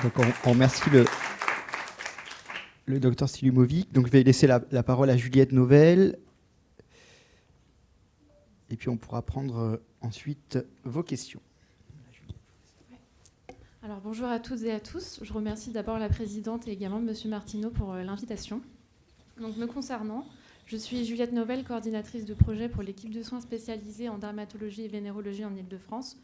Donc on remercie le docteur Silumovic. Donc je vais laisser la parole à Juliette Novelle. Et puis on pourra prendre ensuite vos questions. Alors bonjour à toutes et à tous. Je remercie d'abord la présidente et également M. Martineau pour l'invitation. Donc me concernant, je suis Juliette Novelle, coordinatrice de projet pour l'équipe de soins spécialisée en dermatologie et vénérologie en Île-de-France.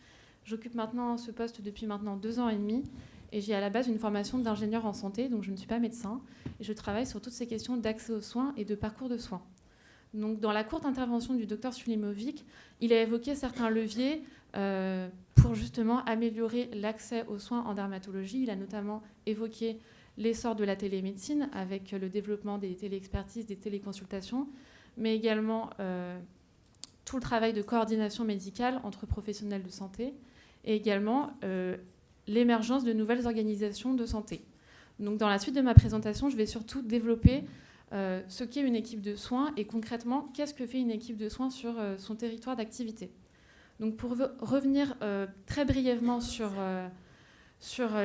J'occupe maintenant ce poste depuis maintenant 2 ans et demi et j'ai à la base une formation d'ingénieur en santé, donc je ne suis pas médecin, et je travaille sur toutes ces questions d'accès aux soins et de parcours de soins. Donc, dans la courte intervention du docteur Sulimovic, il a évoqué certains leviers pour justement améliorer l'accès aux soins en dermatologie. Il a notamment évoqué l'essor de la télémédecine avec le développement des téléexpertises, des téléconsultations, mais également tout le travail de coordination médicale entre professionnels de santé et également l'émergence de nouvelles organisations de santé. Donc, dans la suite de ma présentation, je vais surtout développer ce qu'est une équipe de soins et concrètement, qu'est-ce que fait une équipe de soins sur son territoire d'activité. Donc pour revenir très brièvement sur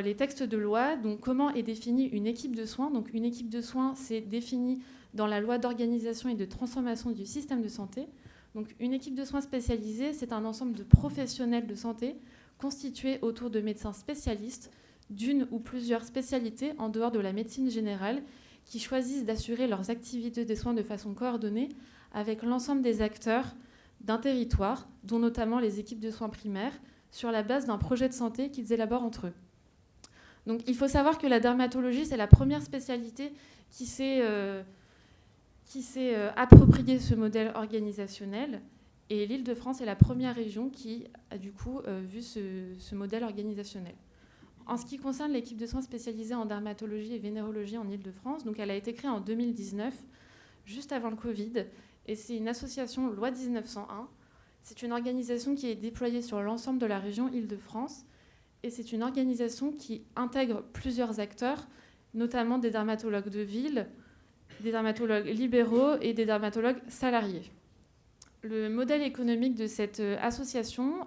les textes de loi, donc comment est définie une équipe de soins. Donc une équipe de soins, c'est défini dans la loi d'organisation et de transformation du système de santé. Donc une équipe de soins spécialisée, c'est un ensemble de professionnels de santé constitués autour de médecins spécialistes d'une ou plusieurs spécialités en dehors de la médecine générale qui choisissent d'assurer leurs activités de soins de façon coordonnée avec l'ensemble des acteurs d'un territoire, dont notamment les équipes de soins primaires, sur la base d'un projet de santé qu'ils élaborent entre eux. Donc il faut savoir que la dermatologie, c'est la première spécialité qui s'est approprié ce modèle organisationnel, et l'Île-de-France est la première région qui a du coup vu ce modèle organisationnel. En ce qui concerne l'équipe de soins spécialisée en dermatologie et vénérologie en Île-de-France, donc elle a été créée en 2019, juste avant le Covid, et c'est une association loi 1901. C'est une organisation qui est déployée sur l'ensemble de la région Île-de-France, et c'est une organisation qui intègre plusieurs acteurs, notamment des dermatologues de ville, des dermatologues libéraux et des dermatologues salariés. Le modèle économique de cette association...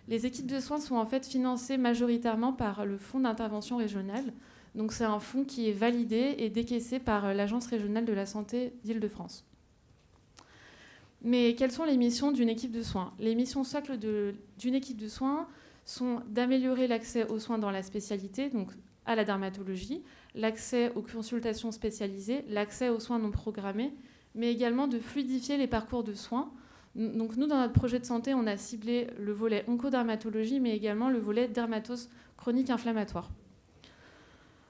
les équipes de soins sont en fait financées majoritairement par le fonds d'intervention régionale. Donc c'est un fonds qui est validé et décaissé par l'Agence régionale de la santé d'Île-de-France. Mais quelles sont les missions d'une équipe de soins ? Les missions socles d'une équipe de soins sont d'améliorer l'accès aux soins dans la spécialité, donc à la dermatologie, l'accès aux consultations spécialisées, l'accès aux soins non programmés, mais également de fluidifier les parcours de soins. Donc nous, dans notre projet de santé, on a ciblé le volet oncodermatologie, mais également le volet dermatose chronique inflammatoire.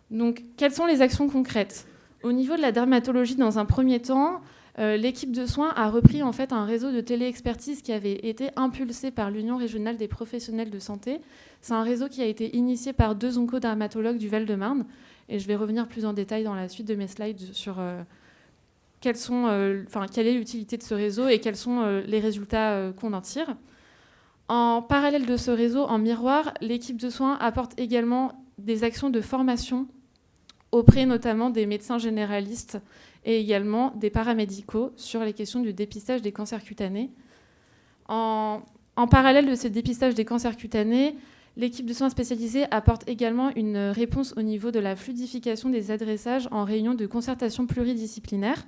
Donc, quelles sont les actions concrètes ? Au niveau de la dermatologie, dans un premier temps, l'équipe de soins a repris en fait un réseau de téléexpertise qui avait été impulsé par l'Union régionale des professionnels de santé. C'est un réseau qui a été initié par 2 oncodermatologues du Val-de-Marne, et je vais revenir plus en détail dans la suite de mes slides sur... quelle est l'utilité de ce réseau et quels sont les résultats qu'on en tire. En parallèle de ce réseau, en miroir, l'équipe de soins apporte également des actions de formation auprès notamment des médecins généralistes et également des paramédicaux sur les questions du dépistage des cancers cutanés. En parallèle de ce dépistage des cancers cutanés, l'équipe de soins spécialisée apporte également une réponse au niveau de la fluidification des adressages en réunion de concertation pluridisciplinaire.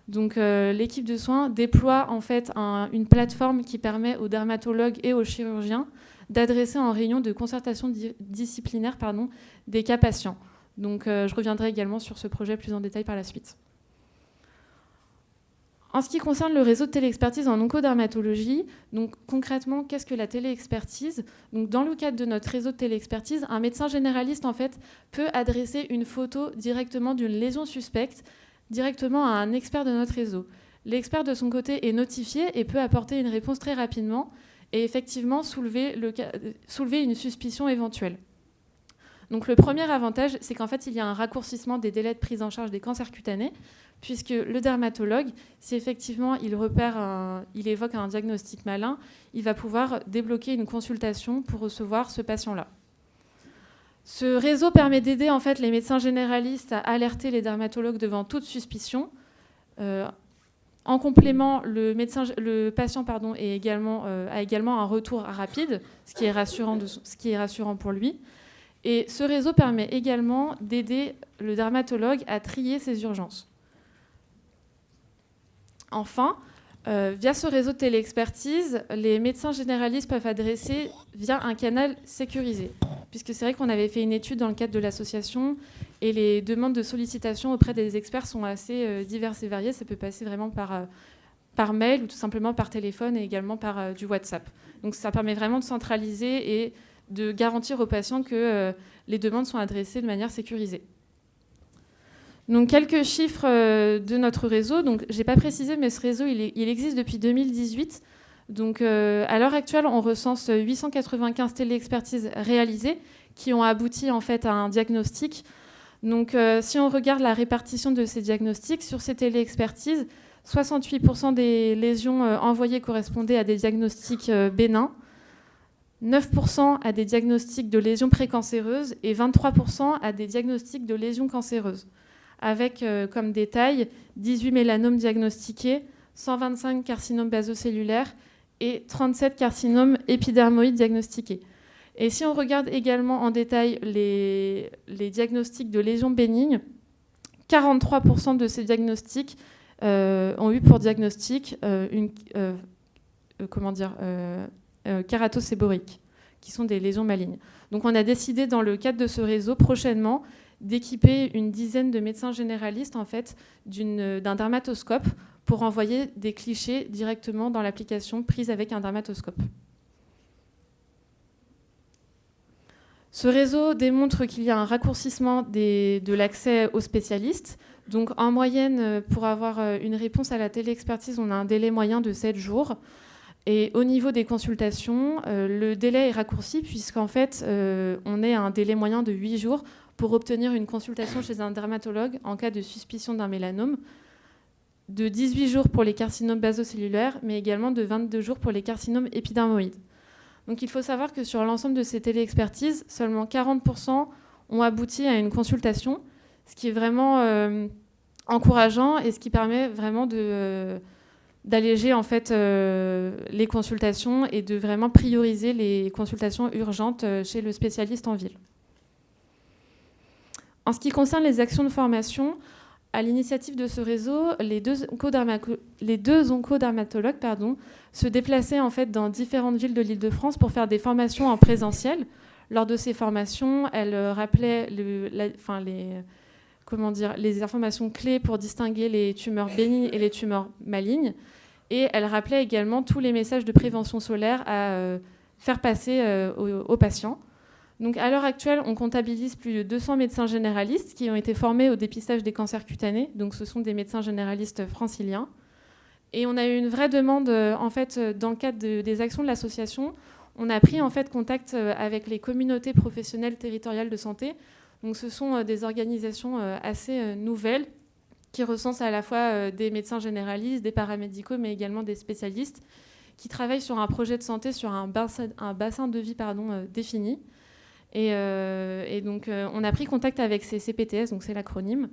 Donc l'équipe de soins déploie en fait une plateforme qui permet aux dermatologues et aux chirurgiens d'adresser en réunion de concertation disciplinaire des cas patients. Donc je reviendrai également sur ce projet plus en détail par la suite. En ce qui concerne le réseau de téléexpertise en oncodermatologie, donc concrètement, qu'est-ce que la téléexpertise ? Donc dans le cadre de notre réseau de téléexpertise, un médecin généraliste en fait peut adresser une photo directement d'une lésion suspecte directement à un expert de notre réseau. L'expert de son côté est notifié et peut apporter une réponse très rapidement et effectivement soulever une suspicion éventuelle. Donc le premier avantage, c'est qu'en fait il y a un raccourcissement des délais de prise en charge des cancers cutanés, puisque le dermatologue, si effectivement il évoque un diagnostic malin, il va pouvoir débloquer une consultation pour recevoir ce patient-là. Ce réseau permet d'aider en fait les médecins généralistes à alerter les dermatologues devant toute suspicion. En complément, le patient a également un retour rapide, ce qui est rassurant pour lui. Et ce réseau permet également d'aider le dermatologue à trier ses urgences. Enfin, via ce réseau de téléexpertise, les médecins généralistes peuvent adresser via un canal sécurisé. Puisque c'est vrai qu'on avait fait une étude dans le cadre de l'association et les demandes de sollicitation auprès des experts sont assez diverses et variées. Ça peut passer vraiment par mail ou tout simplement par téléphone et également par du WhatsApp. Donc ça permet vraiment de centraliser et de garantir aux patients que les demandes sont adressées de manière sécurisée. Donc quelques chiffres de notre réseau. Donc j'ai pas précisé, mais ce réseau il existe depuis 2018. Donc à l'heure actuelle, on recense 895 téléexpertises réalisées qui ont abouti en fait à un diagnostic. Donc si on regarde la répartition de ces diagnostics sur ces téléexpertises, 68% des lésions envoyées correspondaient à des diagnostics bénins, 9% à des diagnostics de lésions précancéreuses et 23% à des diagnostics de lésions cancéreuses, avec comme détail 18 mélanomes diagnostiqués, 125 carcinomes basocellulaires et 37 carcinomes épidermoïdes diagnostiqués. Et si on regarde également en détail les diagnostics de lésions bénignes, 43% de ces diagnostics ont eu pour diagnostic kératoséborique, qui sont des lésions malignes. Donc on a décidé dans le cadre de ce réseau prochainement d'équiper une dizaine de médecins généralistes en fait, d'un dermatoscope pour envoyer des clichés directement dans l'application prise avec un dermatoscope. Ce réseau démontre qu'il y a un raccourcissement de l'accès aux spécialistes. Donc en moyenne, pour avoir une réponse à la téléexpertise, on a un délai moyen de 7 jours. Et au niveau des consultations, le délai est raccourci puisqu'en fait, on est à un délai moyen de 8 jours pour obtenir une consultation chez un dermatologue en cas de suspicion d'un mélanome, de 18 jours pour les carcinomes basocellulaires, mais également de 22 jours pour les carcinomes épidermoïdes. Donc il faut savoir que sur l'ensemble de ces téléexpertises, seulement 40% ont abouti à une consultation, ce qui est vraiment encourageant et ce qui permet vraiment d'alléger en fait, les consultations et de vraiment prioriser les consultations urgentes chez le spécialiste en ville. En ce qui concerne les actions de formation, à l'initiative de ce réseau, les deux oncodermatologues se déplaçaient en fait, dans différentes villes de l'Île-de-France pour faire des formations en présentiel. Lors de ces formations, elles rappelaient les informations clés pour distinguer les tumeurs bénignes et les tumeurs malignes. Et elles rappelaient également tous les messages de prévention solaire à faire passer aux patients. Donc, à l'heure actuelle, on comptabilise plus de 200 médecins généralistes qui ont été formés au dépistage des cancers cutanés. Donc, ce sont des médecins généralistes franciliens. Et on a eu une vraie demande, en fait, dans le cadre des actions de l'association. On a pris en fait, contact avec les communautés professionnelles territoriales de santé. Donc, ce sont des organisations assez nouvelles qui recensent à la fois des médecins généralistes, des paramédicaux, mais également des spécialistes qui travaillent sur un projet de santé, sur un bassin de vie défini. Et donc, on a pris contact avec ces CPTS, donc c'est l'acronyme,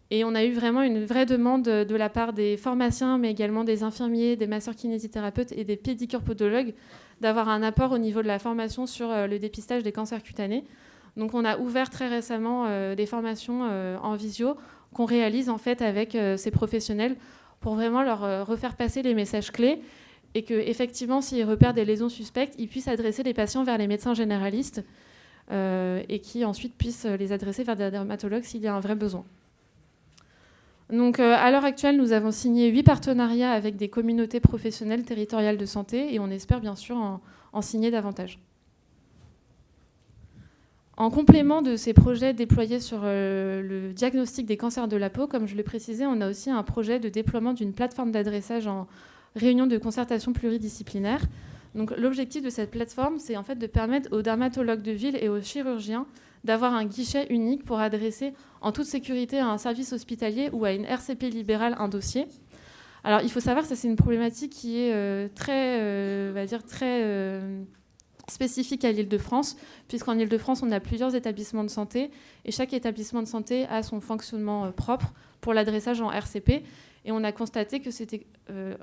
et on a eu vraiment une vraie demande de la part des pharmaciens, mais également des infirmiers, des masseurs kinésithérapeutes et des pédicures podologues, d'avoir un apport au niveau de la formation sur le dépistage des cancers cutanés. Donc, on a ouvert très récemment des formations en visio qu'on réalise en fait avec ces professionnels pour vraiment leur refaire passer les messages clés et qu'effectivement, s'ils repèrent des lésions suspectes, ils puissent adresser les patients vers les médecins généralistes. Et qui ensuite puissent les adresser vers des dermatologues s'il y a un vrai besoin. Donc, à l'heure actuelle, nous avons signé 8 partenariats avec des communautés professionnelles territoriales de santé et on espère bien sûr en signer davantage. En complément de ces projets déployés sur le diagnostic des cancers de la peau, comme je le précisais, on a aussi un projet de déploiement d'une plateforme d'adressage en réunion de concertation pluridisciplinaire. Donc, l'objectif de cette plateforme, c'est en fait de permettre aux dermatologues de ville et aux chirurgiens d'avoir un guichet unique pour adresser en toute sécurité à un service hospitalier ou à une RCP libérale un dossier. Alors, il faut savoir que ça, c'est une problématique qui est très spécifique à l'Île-de-France, puisqu'en Île-de-France, on a plusieurs établissements de santé et chaque établissement de santé a son fonctionnement propre pour l'adressage en RCP. Et on a constaté que c'était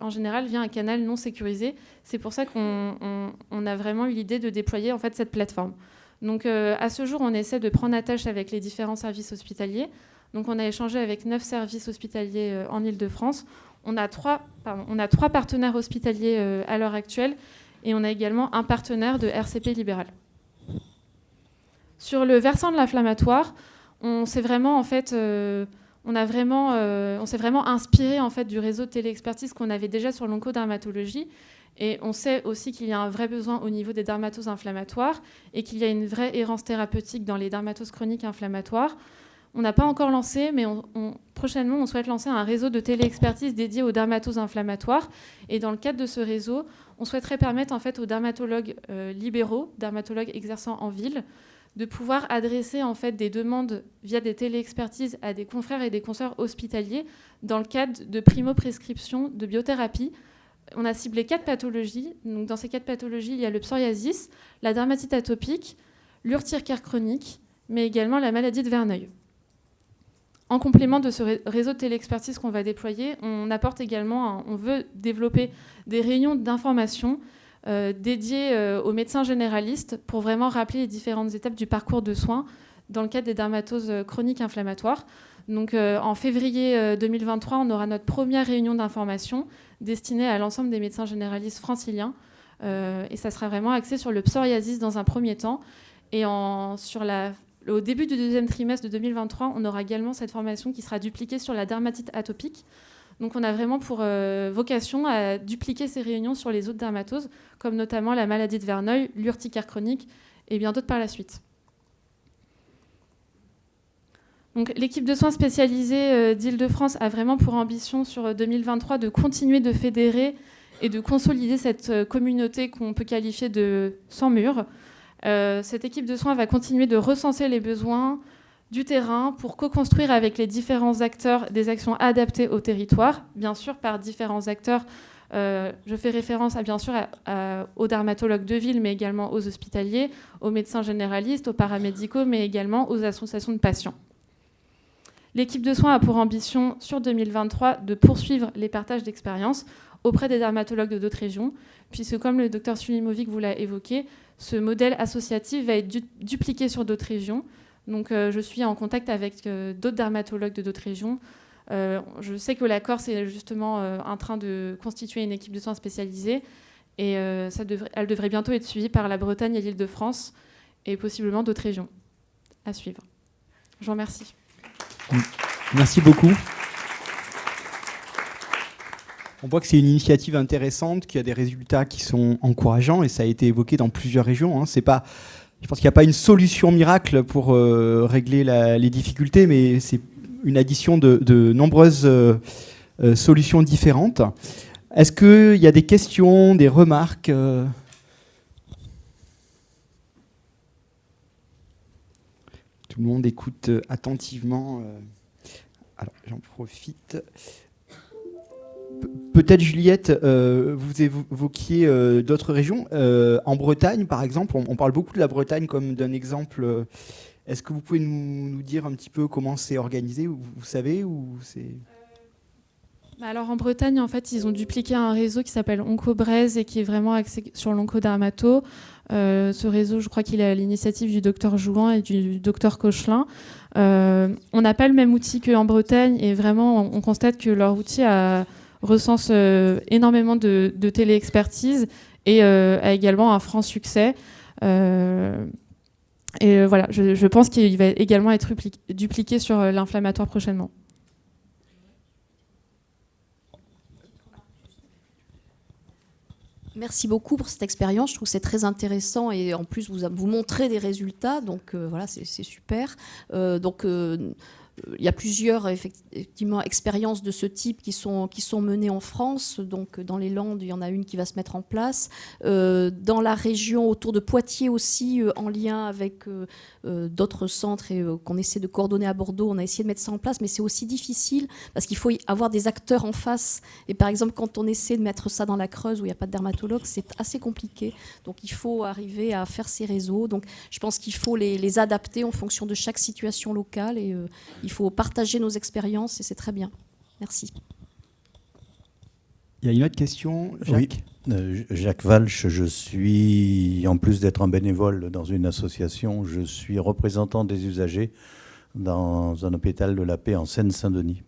en général via un canal non sécurisé. C'est pour ça qu'on a vraiment eu l'idée de déployer en fait, cette plateforme. Donc à ce jour, on essaie de prendre attache avec les différents services hospitaliers. Donc on a échangé avec 9 services hospitaliers en Île-de-France. On a 3 partenaires hospitaliers à l'heure actuelle et on a également un partenaire de RCP libéral. Sur le versant de l'inflammatoire, on s'est vraiment inspiré en fait du réseau de téléexpertise qu'on avait déjà sur l'oncodermatologie. Et on sait aussi qu'il y a un vrai besoin au niveau des dermatoses inflammatoires et qu'il y a une vraie errance thérapeutique dans les dermatoses chroniques inflammatoires. On n'a pas encore lancé, mais prochainement, on souhaite lancer un réseau de téléexpertise dédié aux dermatoses inflammatoires. Et dans le cadre de ce réseau, on souhaiterait permettre en fait, aux dermatologues libéraux, dermatologues exerçant en ville, de pouvoir adresser en fait, des demandes via des téléexpertises à des confrères et des consoeurs hospitaliers dans le cadre de primo-prescription de biothérapie. On a ciblé 4 pathologies. Donc, dans ces 4 pathologies, il y a le psoriasis, la dermatite atopique, l'urticaire chronique, mais également la maladie de Verneuil. En complément de ce réseau de téléexpertise qu'on va déployer, on veut développer des réunions d'information dédiées aux médecins généralistes pour vraiment rappeler les différentes étapes du parcours de soins dans le cadre des dermatoses chroniques inflammatoires. Donc, en février 2023, on aura notre première réunion d'information destinée à l'ensemble des médecins généralistes franciliens. Et ça sera vraiment axé sur le psoriasis dans un premier temps. Et au début du deuxième trimestre de 2023, on aura également cette formation qui sera dupliquée sur la dermatite atopique. Donc on a vraiment pour vocation à dupliquer ces réunions sur les autres dermatoses, comme notamment la maladie de Verneuil, l'urticaire chronique et bien d'autres par la suite. Donc, l'équipe de soins spécialisée d'Île-de-France a vraiment pour ambition sur 2023 de continuer de fédérer et de consolider cette communauté qu'on peut qualifier de sans mur. Cette équipe de soins va continuer de recenser les besoins du terrain pour co-construire avec les différents acteurs des actions adaptées au territoire, bien sûr par différents acteurs. Je fais référence aux dermatologues de ville, mais également aux hospitaliers, aux médecins généralistes, aux paramédicaux, mais également aux associations de patients. L'équipe de soins a pour ambition, sur 2023, de poursuivre les partages d'expériences auprès des dermatologues de d'autres régions, puisque, comme le Dr Sulimovic vous l'a évoqué, ce modèle associatif va être dupliqué sur d'autres régions. Donc, je suis en contact avec d'autres dermatologues de d'autres régions. Je sais que la Corse est justement en train de constituer une équipe de soins spécialisée et elle devrait bientôt être suivie par la Bretagne et l'Île-de-France et possiblement d'autres régions à suivre. Je vous remercie. Merci beaucoup. On voit que c'est une initiative intéressante, qu'il y a des résultats qui sont encourageants et ça a été évoqué dans plusieurs régions. Je pense qu'il n'y a pas une solution miracle pour régler les difficultés, mais c'est une addition de nombreuses solutions différentes. Est-ce qu'il y a des questions, des remarques Tout le monde écoute attentivement. Alors, j'en profite. Peut-être, Juliette, vous évoquiez d'autres régions. En Bretagne, par exemple, on parle beaucoup de la Bretagne comme d'un exemple. Est-ce que vous pouvez nous dire un petit peu comment c'est organisé ? Vous savez ou c'est... Alors en Bretagne, en fait, ils ont dupliqué un réseau qui s'appelle OncoBraise et qui est vraiment axé sur l'oncodermato. Ce réseau, je crois qu'il est à l'initiative du docteur Jouan et du docteur Cochelin. On n'a pas le même outil qu'en Bretagne et vraiment, on constate que leur outil recense énormément de téléexpertise et a également un franc succès. Et voilà, je pense qu'il va également être dupliqué sur l'inflammatoire prochainement. Merci beaucoup pour cette expérience. Je trouve que c'est très intéressant et en plus vous montrez des résultats, donc voilà, c'est super. Il y a plusieurs effectivement expériences de ce type qui sont menées en France. Donc dans les Landes, il y en a une qui va se mettre en place. Dans la région autour de Poitiers aussi, en lien avec d'autres centres et qu'on essaie de coordonner à Bordeaux, on a essayé de mettre ça en place, mais c'est aussi difficile parce qu'il faut avoir des acteurs en face. Et par exemple, quand on essaie de mettre ça dans la Creuse où il n'y a pas de dermatologue, c'est assez compliqué. Donc il faut arriver à faire ces réseaux. Donc je pense qu'il faut les adapter en fonction de chaque situation locale et il faut partager nos expériences et c'est très bien. Merci. Il y a une autre question, Jacques. Oui, Jacques Walsh, je suis, en plus d'être un bénévole dans une association, je suis représentant des usagers dans un hôpital de la paix en Seine-Saint-Denis.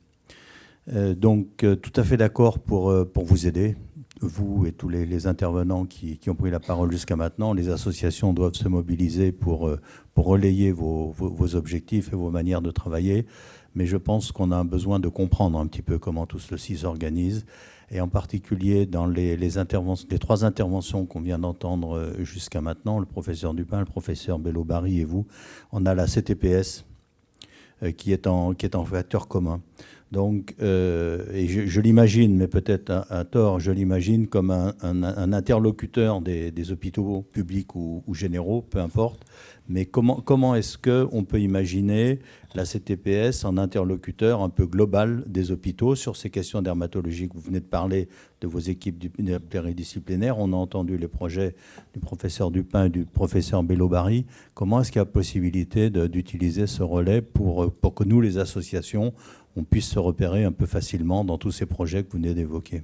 Donc, tout à fait d'accord pour vous aider, vous et tous les intervenants qui ont pris la parole jusqu'à maintenant. Les associations doivent se mobiliser pour relayer vos objectifs et vos manières de travailler. Mais je pense qu'on a un besoin de comprendre un petit peu comment tout ceci s'organise. Et en particulier dans les trois interventions qu'on vient d'entendre jusqu'à maintenant, le professeur Dupin, le professeur Bello-Barry et vous, on a la CTPS qui est en facteur commun. Donc, et je l'imagine, mais peut-être à tort, je l'imagine comme un interlocuteur des hôpitaux publics ou généraux, peu importe. Mais comment est-ce qu'on peut imaginer la CTPS en interlocuteur un peu global des hôpitaux sur ces questions dermatologiques? Vous venez de parler de vos équipes pluridisciplinaires. On a entendu les projets du professeur Dupin et du professeur Bello-Barry. Comment est-ce qu'il y a possibilité d'utiliser ce relais pour que nous, les associations, on puisse se repérer un peu facilement dans tous ces projets que vous venez d'évoquer?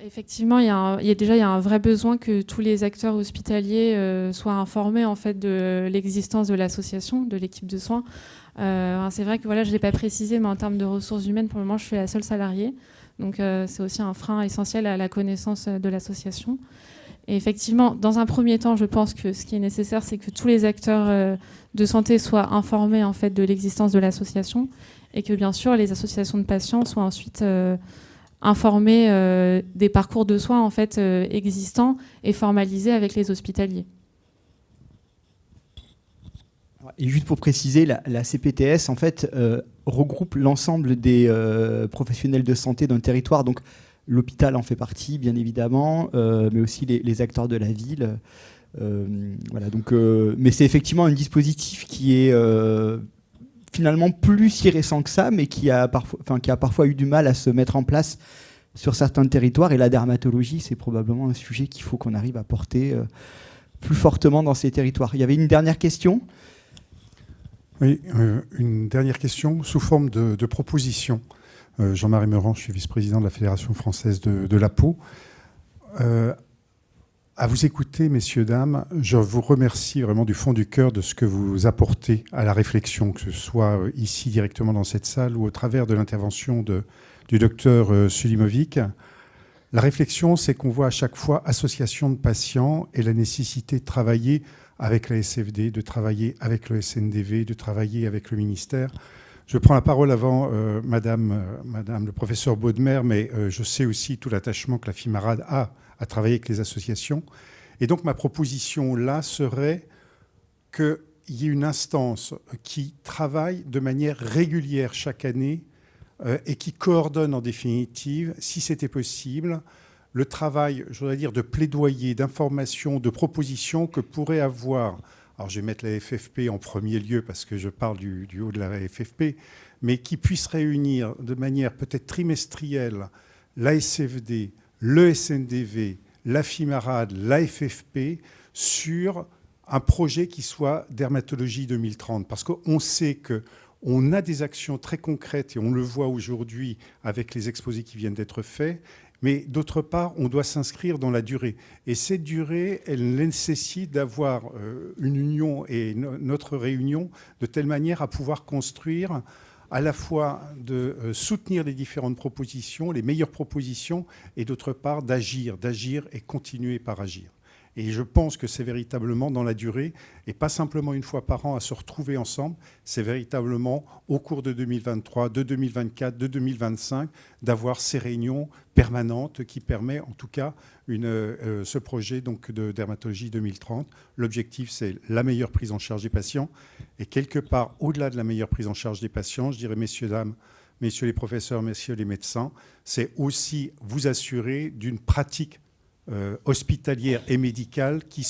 Effectivement, il y a un vrai besoin que tous les acteurs hospitaliers soient informés en fait de l'existence de l'association, de l'équipe de soins. C'est vrai que voilà, je l'ai pas précisé, mais en termes de ressources humaines, pour le moment, je suis la seule salariée. Donc, c'est aussi un frein essentiel à la connaissance de l'association. Et effectivement, dans un premier temps, je pense que ce qui est nécessaire, c'est que tous les acteurs de santé soient informés en fait de l'existence de l'association, et que bien sûr, les associations de patients soient ensuite informés des parcours de soins en fait, existants et formalisés avec les hospitaliers. Et juste pour préciser, la CPTS en fait, regroupe l'ensemble des professionnels de santé d'un territoire. Donc l'hôpital en fait partie, bien évidemment, mais aussi les acteurs de la ville. Voilà, donc, mais c'est effectivement un dispositif qui est finalement plus si récent que ça, mais qui a parfois eu du mal à se mettre en place sur certains territoires. Et la dermatologie, c'est probablement un sujet qu'il faut qu'on arrive à porter plus fortement dans ces territoires. Il y avait une dernière question. Oui, une dernière question sous forme de proposition. Jean-Marie Meurant, je suis vice-président de la Fédération française de la peau. À vous écouter, messieurs, dames, je vous remercie vraiment du fond du cœur de ce que vous apportez à la réflexion, que ce soit ici directement dans cette salle ou au travers de l'intervention du docteur Sulimovic. La réflexion, c'est qu'on voit à chaque fois association de patients et la nécessité de travailler avec la SFD, de travailler avec le SNDV, de travailler avec le ministère. Je prends la parole avant Madame le professeur Baudemer, mais je sais aussi tout l'attachement que la FIMARAD a à travailler avec les associations. Et donc ma proposition là serait qu'il y ait une instance qui travaille de manière régulière chaque année et qui coordonne en définitive, si c'était possible, le travail, je voudrais dire, de plaidoyer, d'information, de proposition que pourrait avoir, alors je vais mettre la FFP en premier lieu parce que je parle du haut de la FFP, mais qui puisse réunir de manière peut-être trimestrielle la SFD, le SNDV, la FIMARAD, la FFP sur un projet qui soit dermatologie 2030. Parce qu'on sait qu'on a des actions très concrètes et on le voit aujourd'hui avec les exposés qui viennent d'être faits. Mais d'autre part, on doit s'inscrire dans la durée. Et cette durée, elle nécessite d'avoir une union et notre réunion de telle manière à pouvoir construire à la fois de soutenir les différentes propositions, les meilleures propositions, et d'autre part d'agir et continuer par agir. Et je pense que c'est véritablement dans la durée, et pas simplement une fois par an à se retrouver ensemble, c'est véritablement au cours de 2023, de 2024, de 2025, d'avoir ces réunions permanentes qui permettent en tout cas ce projet donc, de dermatologie 2030. L'objectif, c'est la meilleure prise en charge des patients. Et quelque part, au-delà de la meilleure prise en charge des patients, je dirais, messieurs, dames, messieurs les professeurs, messieurs les médecins, c'est aussi vous assurer d'une pratique hospitalière et médicale qui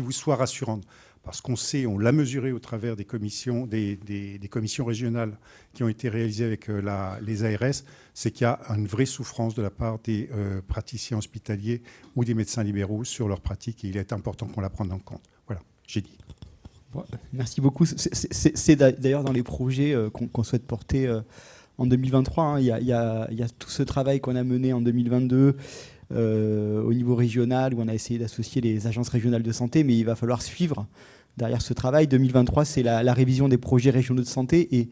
vous soit rassurante. Parce qu'on sait, on l'a mesuré au travers des commissions, des commissions régionales qui ont été réalisées avec les ARS, c'est qu'il y a une vraie souffrance de la part des praticiens hospitaliers ou des médecins libéraux sur leur pratique, et il est important qu'on la prenne en compte. Voilà, j'ai dit. Bon, merci beaucoup. C'est d'ailleurs dans les projets qu'on souhaite porter en 2023. Hein. Il y a tout ce travail qu'on a mené en 2022 au niveau régional, où on a essayé d'associer les agences régionales de santé, mais il va falloir suivre derrière ce travail. 2023, c'est la révision des projets régionaux de santé, et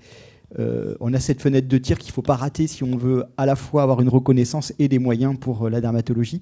on a cette fenêtre de tir qu'il ne faut pas rater si on veut à la fois avoir une reconnaissance et des moyens pour la dermatologie.